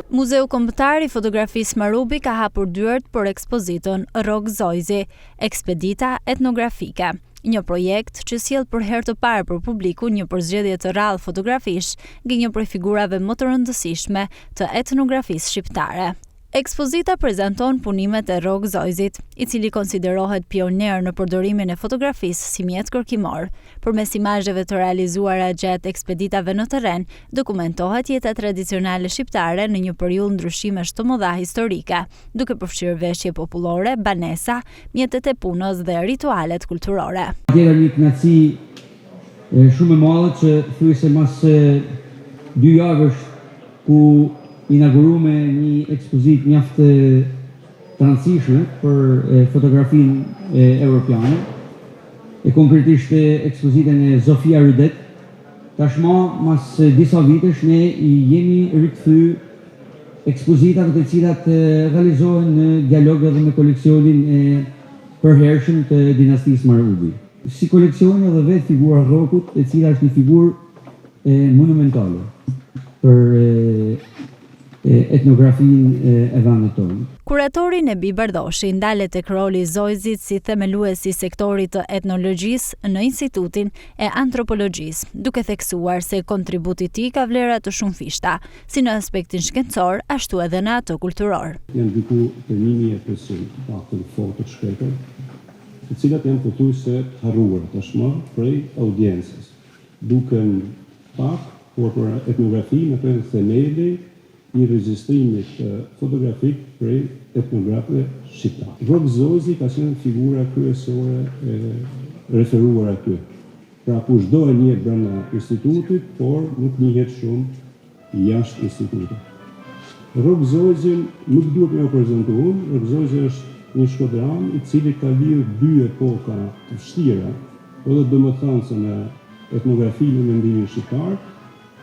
Muzeu Kombëtar i Fotografisë Marubi ka hapur dyert për ekspozitën Rrog Zojzi, ekspedita etnografike. Një projekt që sjell për herë të parë për publikun një përzgjedhje të rrallë fotografish nga një prej figurave më të rëndësishme të etnografisë shqiptare. Ekspozita prezanton punimet e Rrog Zojzit, i cili konsiderohet pioner në përdorimin e fotografisë si mjet kërkimor. Përmes imazheve të realizuara gjatë ekspeditave në terren, dokumentohet jeta tradicionale shqiptare në një periudhë ndryshimesh të mëdha historike, duke përfshirë veshje popullore, banesa, mjetet e punës dhe ritualet kulturore. Era një kënaqësi shumë e madhe që thyese mas 2 javësh ku inaugurume një ekspozitë mjaft të rëndësishme për fotografinë europiane, konkretisht ekspozitën e Zofia Rydet. Tashmë, mas disa vitesh, ne I jemi rikthy ekspozitave të cilat realizohen në dialog edhe me koleksionin e përhershëm të dinastisë Marubi. Si koleksioni edhe vetë figura Rrokut, e cila është një figurë monumentale për etnografinë e vendit tonë. Kuratori Nebi Bardoshi ndalet tek roli I Zojzit si themelues I sektorit të etnologjisë në Institutin e Antropologjisë, duke theksuar se kontributi I tij ka vlera të shumëfishta, si në aspektin shkencor, ashtu edhe në ato kulturor. Janë diku për 1500 paktën foto të shkretër, të cilat janë pothuajse të harruara tashmë prej audiencës. Duken pak, por për etnografi në të themeli I regjistrimit fotografik prej etnografëve shqiptar. Rrog Zojzi ka qenë figura kryesore referuar aty. Pra kushdo e njeh brenda institutit, por nuk njihet shumë jashtë institutit. Rrog Zojzin nuk duhet me prezantu unë. Rrog Zojzi është një shkodran I cili ka lidhur 2 epoka të vështira, edhe domethënë në etnografinë në mendimin shqiptar,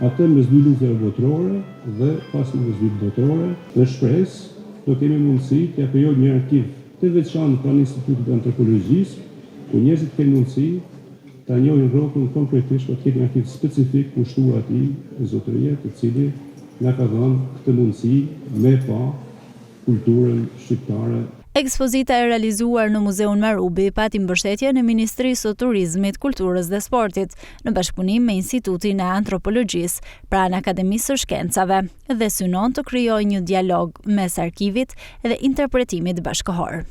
atë mes 2 luftave botërore dhe pas mes 2 botërore, në shpresë do kemi mundësi të apojojmë një arkiv të veçantë pranë Institutit të Antropologjisë, ku njerëzit kanë mundësi ta njohin Rrokun konkretisht, por të ketë një arkiv specifik kushtuar atij zotërie, I cili na ka dhënë këtë mundësi me pa kulturën shqiptare. Ekspozita e realizuar në Muzeun Marubi pati mbështetje në Ministrisë së Turizmit, Kulturës dhe Sportit, në bashkëpunim me Institutin e Antropologjisë, pranë Akademisë së Shkencave, dhe synon të krijojë një dialog mes arkivit dhe interpretimit bashkëkohor.